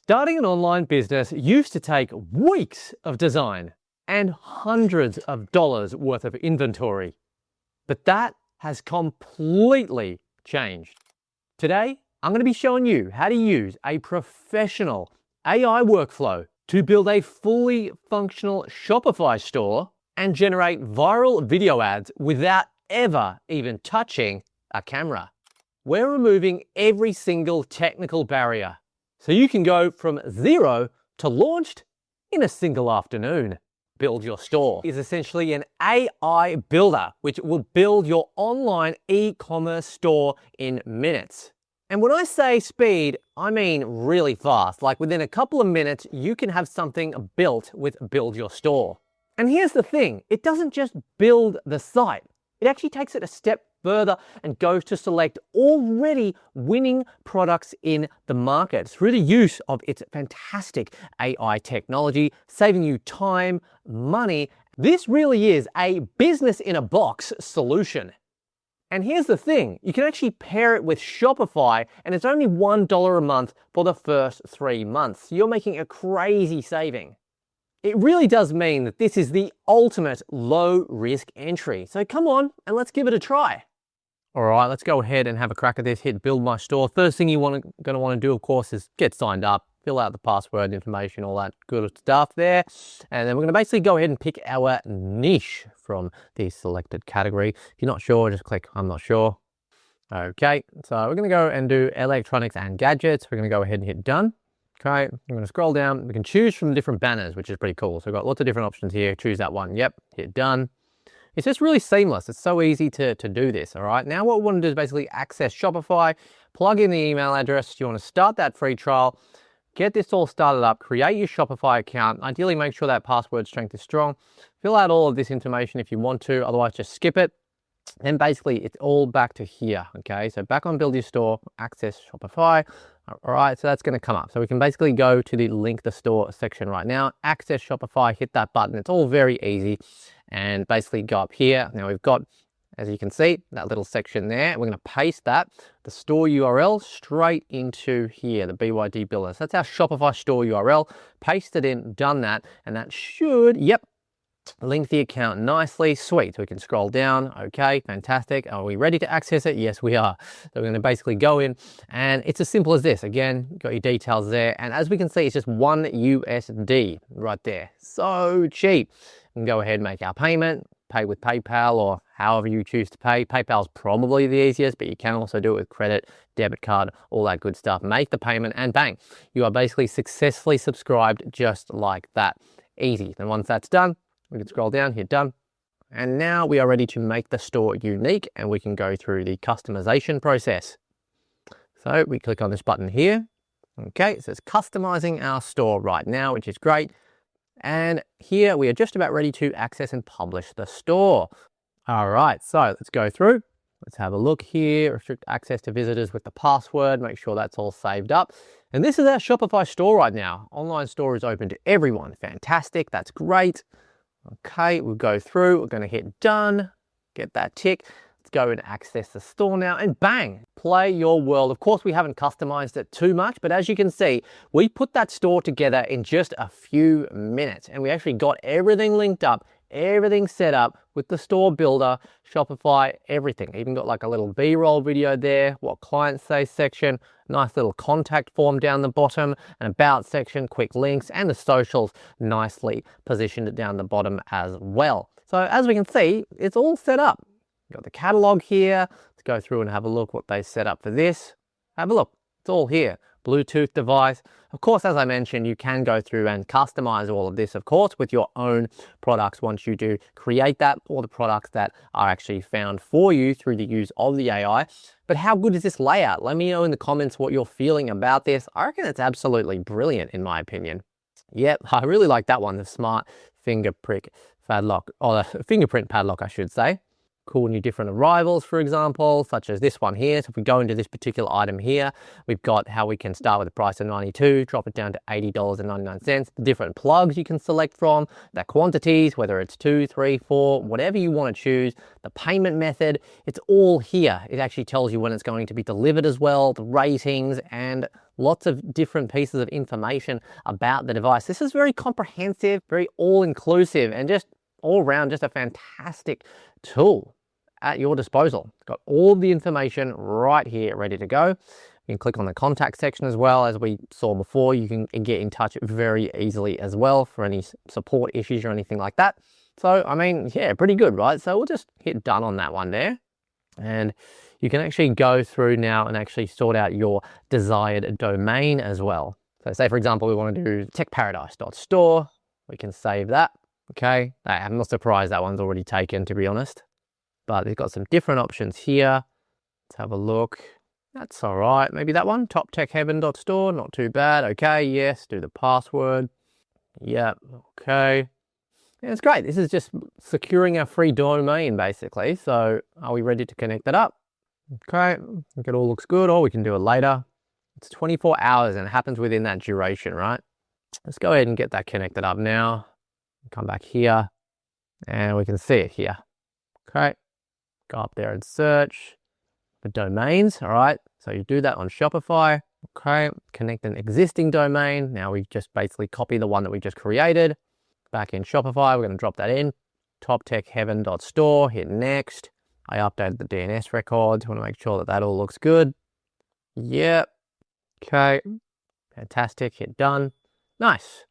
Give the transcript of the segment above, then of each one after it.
Starting an online business used to take weeks of design and hundreds of dollars worth of inventory. But that has completely changed. Today, I'm going to be showing you how to use a professional AI workflow to build a fully functional Shopify store and generate viral video ads without ever even touching a camera. We're removing every single technical barrier, so you can go from zero to launched in a single afternoon. Build Your Store is essentially an AI builder, which will build your online e-commerce store in minutes. And when I say speed, I mean really fast. Like within a couple of minutes, you can have something built with Build Your Store. And here's the thing, it doesn't just build the site. It actually takes it a step further and goes to select already winning products in the market through the use of its fantastic AI technology, saving you time, money. This really is a business in a box solution. And here's the thing, you can actually pair it with Shopify and it's only $1 a month for the first 3 months. You're making a crazy saving. It really does mean that this is the ultimate low risk entry. So come on and let's give it a try. All right, let's go ahead and have a crack at this. Hit Build My Store. First thing you're going to want to do, of course, is get signed up, fill out the password information, all that good stuff there. And then we're going to basically go ahead and pick our niche from the selected category. If you're not sure, just click I'm not sure. Okay, so we're going to go and do electronics and gadgets. We're going to go ahead and hit done. Okay, I'm going to scroll down. We can choose from different banners, which is pretty cool. So we've got lots of different options here. Choose that one. Yep, hit done. It's just really seamless. It's so easy to do this, all right? Now what we want to do is basically access Shopify, plug in the email address. You want to start that free trial, get this all started up, create your Shopify account. Ideally, make sure that password strength is strong. Fill out all of this information if you want to, otherwise just skip it. Then basically it's all back to here, okay? So back on Build Your Store, access Shopify. All right, so that's going to come up. So we can basically go to the link the store section right now, access Shopify, hit that button. It's all very easy. And basically go up here. Now we've got, as you can see, that little section there. We're going to paste that, the store URL, straight into here, the BYD builder. So that's our Shopify store URL. Paste it in, done that, and that should, yep, link the account nicely. Sweet. So we can scroll down. Okay, fantastic. Are we ready to access it? Yes, we are. So we're going to basically go in, and it's as simple as this. Again, got your details there, and as we can see, it's just $1 USD right there. So cheap. We can go ahead and make our payment, pay with PayPal or however you choose to pay. PayPal's probably the easiest, but you can also do it with credit, debit card, all that good stuff. Make the payment and bang, you are basically successfully subscribed just like that. Easy. Then once that's done, we can scroll down, hit done. And now we are ready to make the store unique and we can go through the customization process. So we click on this button here. Okay, it says customizing our store right now, which is great. And here we are just about ready to access and publish the store. All right, so let's go through. Let's have a look here. Restrict access to visitors with the password. Make sure that's all saved up. And this is our Shopify store right now. Online store is open to everyone. Fantastic, that's great. Okay, we'll go through. We're going to hit done, get that tick. Let's go and access the store now and bang, play your world. Of course, we haven't customized it too much, but as you can see, we put that store together in just a few minutes and we actually got everything linked up, everything set up with the store builder, Shopify, everything. Even got like a little B-roll video there, what clients say section, nice little contact form down the bottom, an about section, quick links, and the socials nicely positioned down the bottom as well. So as we can see, it's all set up. Got the catalog here. Let's go through and have a look what they set up for this. Have a look, it's all here. Bluetooth device. Of course, as I mentioned, you can go through and customize all of this, of course, with your own products once you do create that, or the products that are actually found for you through the use of the AI. But how good is this layout? Let me know in the comments what you're feeling about this. I reckon it's absolutely brilliant in my opinion. Yep, I really like that one, the smart fingerprint padlock, or the fingerprint padlock, I should say. cool new different arrivals, for example, such as this one here. So if we go into this particular item here, we've got how we can start with a price of $92, drop it down to $80.99, the different plugs you can select from, the quantities, whether it's 2, 3, 4, whatever you want to choose, the payment method, it's all here. It actually tells you when it's going to be delivered as well, the ratings, and lots of different pieces of information about the device. This is very comprehensive, very all-inclusive, and just all around just a fantastic tool at your disposal. It's got all the information right here ready to go. You can click on the contact section as well. As we saw before, you can get in touch very easily as well for any support issues or anything like that. So, I mean, yeah, pretty good, right? So we'll just hit done on that one there. And you can actually go through now and actually sort out your desired domain as well. So say, for example, we want to do techparadise.store. We can save that. Okay, I'm not surprised that one's already taken, to be honest. But they've got some different options here. Let's have a look. That's all right. Maybe that one, toptechheaven.store, not too bad. Okay, yes, do the password. Yep, okay. Yeah, it's great. This is just securing our free domain, basically. So are we ready to connect that up? Okay, I think it all looks good, or we can do it later. It's 24 hours and it happens within that duration, right? Let's go ahead and get that connected up now. Come back here and we can see it here. Okay, go up there and search for domains. All right, so you do that on Shopify. Okay, connect an existing domain. Now we just basically copy the one that we just created. Back in Shopify, we're going to drop that in. Toptechheaven.store, hit next. I updated the DNS records. I want to make sure that that all looks good. Yep. Okay, fantastic, hit done. Nice.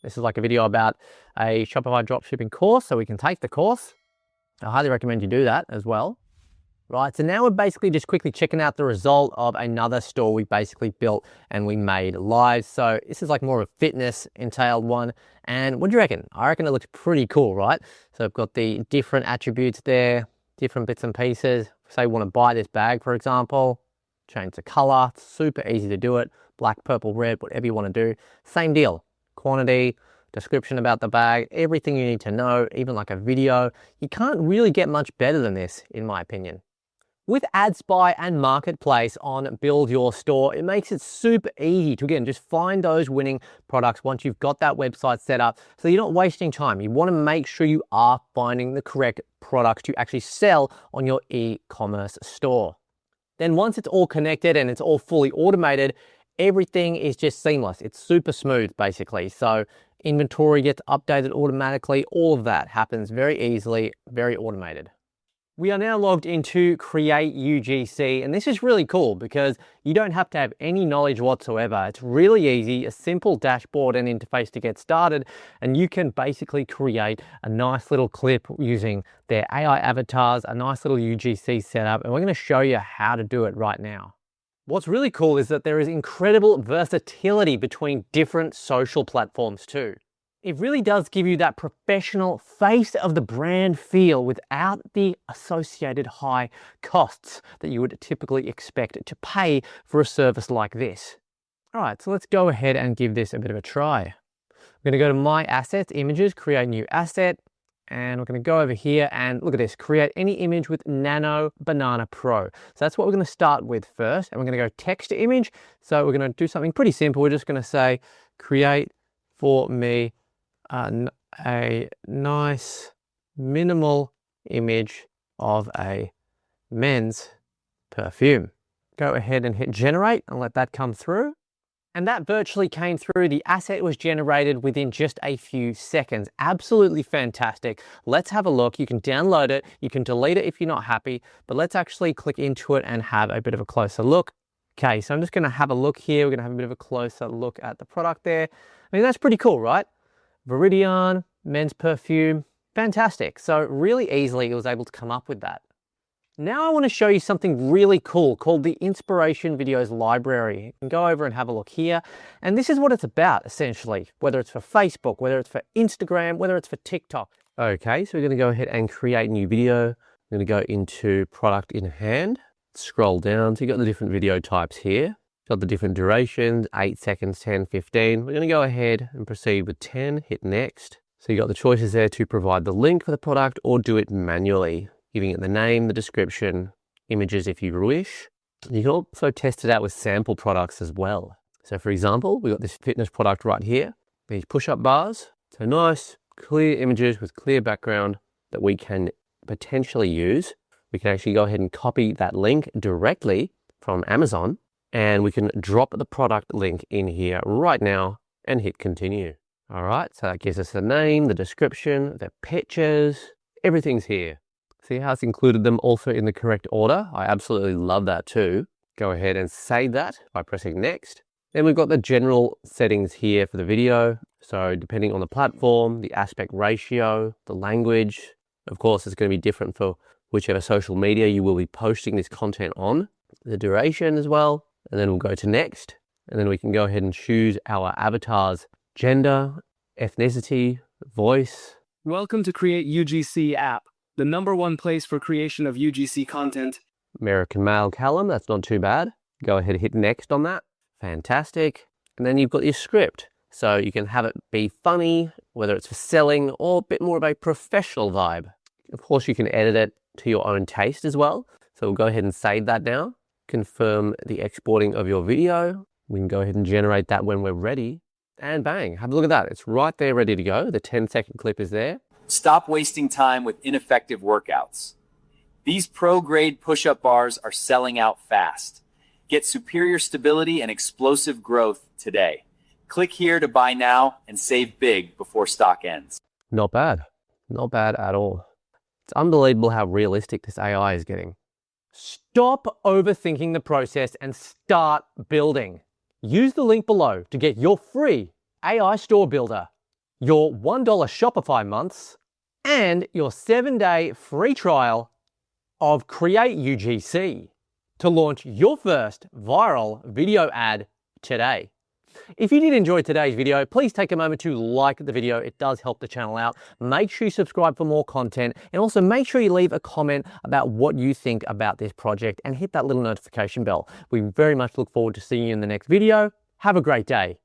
This is like a video about a Shopify dropshipping course, so we can take the course. I highly recommend you do that as well. Right, so now we're basically just quickly checking out the result of another store we basically built and we made live. So this is like more of a fitness entailed one. And what do you reckon? I reckon it looks pretty cool, right? So I've got the different attributes there, different bits and pieces. Say you want to buy this bag, for example, change the color, it's super easy to do it. Black, purple, red, whatever you want to do. Same deal. Quantity, description about the bag, everything you need to know, even like a video. You can't really get much better than this, in my opinion. With AdSpy and Marketplace on Build Your Store, it makes it super easy to, again, just find those winning products once you've got that website set up, so you're not wasting time. You want to make sure you are finding the correct products to actually sell on your e-commerce store. Then once it's all connected and it's all fully automated, everything is just seamless. It's super smooth, basically. So inventory gets updated automatically. All of that happens very easily, very automated. We are now logged into Create UGC, and this is really cool because you don't have to have any knowledge whatsoever. It's really easy, a simple dashboard and interface to get started, and you can basically create a nice little clip using their AI avatars, a nice little UGC setup, and we're going to show you how to do it right now. What's really cool is that there is incredible versatility between different social platforms too. It really does give you that professional face of the brand feel without the associated high costs that you would typically expect to pay for a service like this. All right, so let's go ahead and give this a bit of a try. I'm going to go to My Assets, Images, Create New Asset, and we're going to go over here and look at this, create any image with Nano Banana Pro. So that's what we're going to start with first, and we're going to go text to image. So we're going to do something pretty simple. We're just going to say, create for me a nice minimal image of a men's perfume. Go ahead and hit generate and let that come through. And that virtually came through. The asset was generated within just a few seconds. Absolutely fantastic. Let's have a look. You can download it. You can delete it if you're not happy, but let's actually click into it and have a bit of a closer look. Okay, so I'm just going to have a look here. We're going to have a bit of a closer look at the product there. I mean, that's pretty cool, right? Viridian, men's perfume, fantastic. So really easily it was able to come up with that. Now I want to show you something really cool called the Inspiration Videos Library. You can go over and have a look here. And this is what it's about, essentially, whether it's for Facebook, whether it's for Instagram, whether it's for TikTok. Okay, so we're going to go ahead and create a new video. I'm going to go into Product in Hand, scroll down. So you've got the different video types here. Got the different durations, 8 seconds, 10, 15. We're going to go ahead and proceed with 10, hit next. So you got the choices there to provide the link for the product or do it manually. giving it the name, the description, images if you wish. You can also test it out with sample products as well. So for example, we've got this fitness product right here, these push-up bars. So nice, clear images with clear background that we can potentially use. We can actually go ahead and copy that link directly from Amazon, and we can drop the product link in here right now and hit continue. All right, so that gives us the name, the description, the pictures, everything's here. See how it's included them also in the correct order? I absolutely love that too. Go ahead and save that by pressing next. Then we've got the general settings here for the video. So depending on the platform, the aspect ratio, the language, of course, it's going to be different for whichever social media you will be posting this content on, the duration as well. And then we'll go to next. And then we can go ahead and choose our avatar's gender, ethnicity, voice. Welcome to Create UGC app, the #1 place for creation of UGC content. American male Callum, that's not too bad. Go ahead and hit next on that. Fantastic. And then you've got your script. So you can have it be funny, whether it's for selling or a bit more of a professional vibe. Of course, you can edit it to your own taste as well. So we'll go ahead and save that now. Confirm the exporting of your video. We can go ahead and generate that when we're ready. And bang, have a look at that. It's right there ready to go. The 10-second clip is there. Stop wasting time with ineffective workouts. These pro-grade push-up bars are selling out fast. Get superior stability and explosive growth today. Click here to buy now and save big before stock ends. Not bad. Not bad at all. It's unbelievable how realistic this AI is getting. Stop overthinking the process and start building. Use the link below to get your free AI store builder, your $1 Shopify months, and your 7-day free trial of Create UGC to launch your first viral video ad today. If you did enjoy today's video, please take a moment to like the video. It does help the channel out. Make sure you subscribe for more content, and also make sure you leave a comment about what you think about this project and hit that little notification bell. We very much look forward to seeing you in the next video. Have a great day.